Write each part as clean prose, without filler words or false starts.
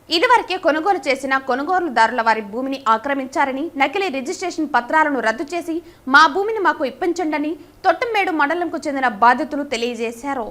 ఇదివరకే కొనుగోలు చేసిన కొనుగోలుదారుల వారి భూమిని ఆక్రమించారని, నకిలీ రిజిస్ట్రేషన్ పత్రాలను రద్దు చేసి మా భూమిని మాకు ఇప్పించండి తొట్టంమేడు మండలంకు చెందిన బాధితులు తెలియజేశారు.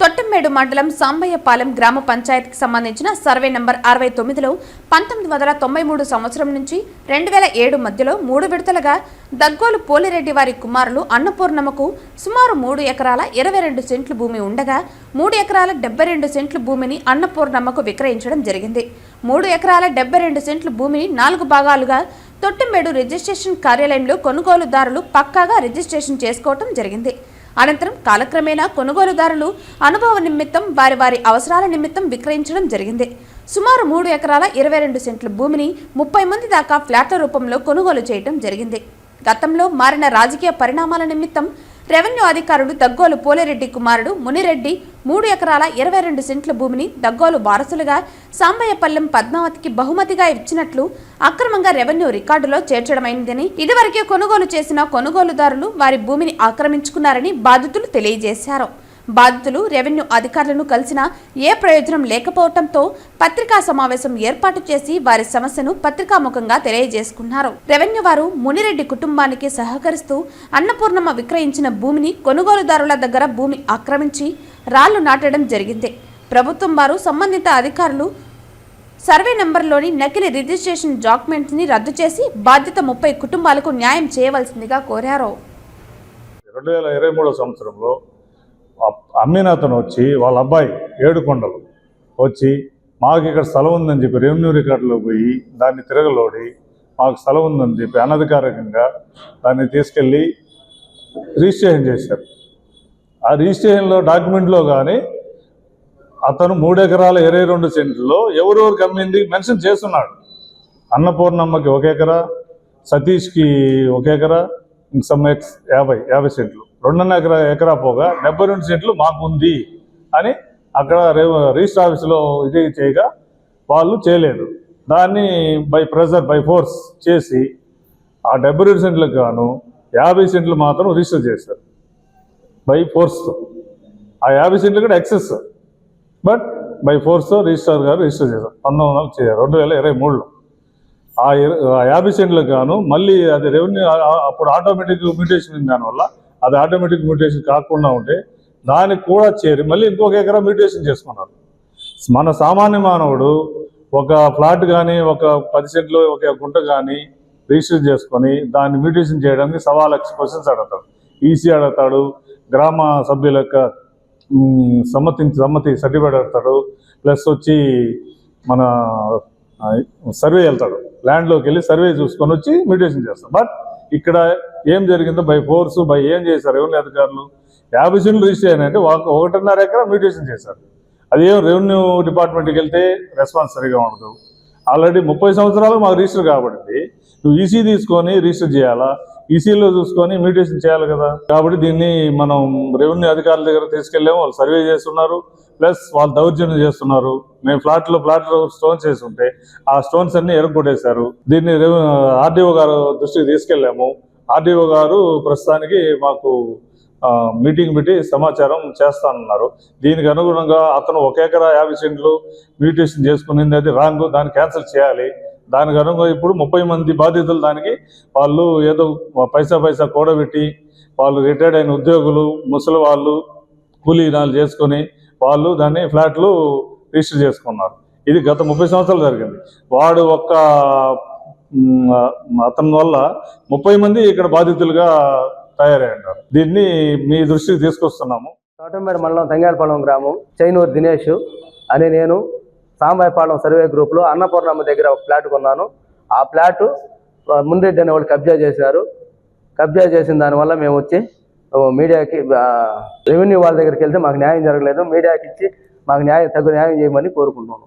తొట్టంమేడు మండలం సాంబయ్యపాలెం గ్రామ పంచాయతీకి సంబంధించిన సర్వే నంబర్ 69లో 1993 సంవత్సరం నుంచి 2007 మధ్యలో 3 విడతలుగా దగ్గోలు పోలిరెడ్డి వారి కుమారులు అన్నపూర్ణమ్మకు సుమారు 3 ఎకరాల 22 సెంట్లు భూమి ఉండగా 3 ఎకరాల 72 సెంట్లు భూమిని అన్నపూర్ణమ్మకు విక్రయించడం జరిగింది. 3 ఎకరాల 72 సెంట్లు భూమిని 4 భాగాలుగా తొట్టంమేడు రిజిస్ట్రేషన్ కార్యాలయంలో కొనుగోలుదారులు పక్కాగా రిజిస్ట్రేషన్ చేసుకోవడం జరిగింది. అనంతరం కాలక్రమేణా కొనుగోలుదారులు అనుభవ నిమిత్తం వారి అవసరాల నిమిత్తం విక్రయించడం జరిగింది. సుమారు 3 ఎకరాల 22 సెంట్ల భూమిని 30 మంది దాకా ఫ్లాట్ల రూపంలో కొనుగోలు చేయడం జరిగింది. గతంలో మారిన రాజకీయ పరిణామాల నిమిత్తం రెవెన్యూ అధికారులు దగ్గోలు పోలిరెడ్డి కుమారుడు మునిరెడ్డి 3 ఎకరాల 22 సెంట్ల భూమిని దగ్గోలు వారసులుగా సాంబయ్యపల్లెం పద్మావతికి బహుమతిగా ఇచ్చినట్లు అక్రమంగా రెవెన్యూ రికార్డులో చేర్చడమైందని, ఇదివరకే కొనుగోలు చేసిన కొనుగోలుదారులు వారి భూమిని ఆక్రమించుకున్నారని బాధితులు తెలియజేశారు. బాధితులు రెవెన్యూ అధికారులను కలిసినా ఏ ప్రయోజనం లేకపోవడంతో పత్రికా సమావేశం ఏర్పాటు చేసి వారి సమస్యను పత్రికాముఖంగా తెలియజేసుకున్నారు. రెవెన్యూ వారు మునిరెడ్డి కుటుంబానికి సహకరిస్తూ అన్నపూర్ణమ్మ విక్రయించిన భూమిని కొనుగోలుదారుల దగ్గర భూమి ఆక్రమించి రాళ్లు నాటడం జరిగింది. ప్రభుత్వం వారు సంబంధిత అధికారులు సర్వే నంబర్లోని నకిలీ రిజిస్ట్రేషన్ డాక్యుమెంట్స్ ని రద్దు చేసి బాధిత 30 కుటుంబాలకు న్యాయం చేయవలసిందిగా కోరారు. 2023 సంవత్సరంలో అమ్మిన అతను వచ్చి వాళ్ళ అబ్బాయి ఏడుకొండలు వచ్చి మాకు ఇక్కడ స్థలం ఉందని చెప్పి రెవెన్యూ రికార్డులో పోయి దాన్ని తిరగలోడి మాకు స్థలం ఉందని చెప్పి అనధికారికంగా దాన్ని తీసుకెళ్ళి రిజిస్ట్రేషన్ చేశారు. ఆ రిజిస్ట్రేషన్లో డాక్యుమెంట్లో కానీ అతను 3 ఎకరాల 22 సెంట్లో ఎవరెవరికి అమ్మింది మెన్షన్ చేస్తున్నాడు. అన్నపూర్ణమ్మకి 1 ఎకరా, సతీష్కి 1 ఎకరా, ఇంక సమ్ 50 సెంట్లు, 2.5 ఎకరా పోగా 72 సెంట్లు మాకు ఉంది అని అక్కడ రిజిస్టర్ ఆఫీసులో ఇది చేయగా వాళ్ళు చేయలేదు. దాన్ని బై ప్రెజర్ బై ఫోర్స్ చేసి ఆ 72 సెంట్లకు గాను 50 సెంట్లు మాత్రం రిజిస్టర్ చేశారు బై ఫోర్స్తో. ఆ 50 సెంట్లు కూడా ఎక్సెస్, బట్ బై ఫోర్స్తో రిజిస్టర్ గారు రిజిస్టర్ చేశారు 2023లో. ఆ 50 సెంట్లకు గాను మళ్ళీ అది రెవెన్యూ అప్పుడు ఆటోమేటిక్ మ్యూటేషన్ ఉంది, దానివల్ల అది ఆటోమేటిక్ మ్యూటేషన్ కాకుండా ఉంటే దానికి కూడా చేరి మళ్ళీ ఇంకొక ఎకరా మ్యూటేషన్ చేసుకున్నారు. మన సామాన్య మానవుడు ఒక ఫ్లాట్ కానీ ఒక 10 సెంట్లు 1 గుంట కానీ రిజిస్టర్ చేసుకొని దాన్ని మ్యూటేషన్ చేయడానికి 1,00,000 క్వశ్చన్స్ అడుగుతాడు. ఈసీ అడుగుతాడు, గ్రామ సభ్యుల యొక్క సమ్మతి సర్టిఫికేట్ అడుగుతాడు, ప్లస్ వచ్చి మన సర్వే వెళ్తాడు, ల్యాండ్లోకి వెళ్ళి సర్వే చూసుకొని వచ్చి మ్యూటేషన్ చేస్తాడు. బట్ ఇక్కడ ఏం జరిగిందో బై ఫోర్స్ బై ఏం చేశారు రెవెన్యూ అధికారులు, 50 సెంట్లు రిజిస్టర్ అయినంటే 1.5 ఎకరా మ్యూటేషన్ చేశారు. అదేం రెవెన్యూ డిపార్ట్మెంట్కి వెళ్తే రెస్పాన్స్ సరిగా ఉండదు. ఆల్రెడీ 30 సంవత్సరాలు మాకు రిజిస్టర్ కాబట్టి నువ్వు ఈసీ తీసుకొని రిజిస్టర్ చేయాలా, ఈసీలో చూసుకొని మ్యూటేషన్ చేయాలి కదా. కాబట్టి దీన్ని మనం రెవెన్యూ అధికారుల దగ్గర తీసుకెళ్ళాము, వాళ్ళు సర్వే చేస్తున్నారు, ప్లస్ వాళ్ళు దౌర్జన్యం చేస్తున్నారు. మేము ఫ్లాట్లో స్టోన్స్ వేసి ఉంటే ఆ స్టోన్స్ అన్ని ఎరగొట్టేశారు. దీన్ని ఆర్డీఓ గారు దృష్టికి తీసుకెళ్ళాము. ఆర్డీఓ గారు ప్రస్తుతానికి మాకు మీటింగ్ పెట్టి సమాచారం చేస్తానన్నారు. దీనికి అనుగుణంగా అతను 1 ఎకరా 50 సెంట్లు మ్యూటేషన్ చేసుకునింది అది రాంగ్, దాన్ని క్యాన్సిల్ చేయాలి. దానికి అనుగుణంగా ఇప్పుడు 30 మంది బాధితులు దానికి వాళ్ళు ఏదో పైసా కూడబెట్టి వాళ్ళు రిటైర్డ్ అయిన ఉద్యోగులు, ముసలి వాళ్ళు, కూలీ నాలు చేసుకొని వాళ్ళు దాన్ని ఫ్లాట్లు రిజిస్టర్ చేసుకున్నారు. ఇది గత 30 సంవత్సరాలు జరిగింది. వాడు అతని వల్ల 30 మంది ఇక్కడ బాధితులుగా తయారై ఉంటారు. దీన్ని మీ దృష్టికి తీసుకొస్తున్నాము. తోటంమేడు మండలం తంగేలపాలెం గ్రామం చైనూరు దినేష్ అని నేను సాంబయ్యపాలెం సర్వే గ్రూప్లో అన్నపూర్ణమ్మ దగ్గర ఒక ఫ్లాట్ కొన్నాను. ఆ ఫ్లాట్ మునిరెడ్డి అనే వాళ్ళు కబ్జా చేశారు. కబ్జా చేసిన దానివల్ల మేము వచ్చి మీడియాకి రెవెన్యూ వాళ్ళ దగ్గరికి వెళ్తే మాకు న్యాయం జరగలేదు. మీడియాకి ఇచ్చి మాకు తగు న్యాయం చేయమని కోరుకుంటున్నాను.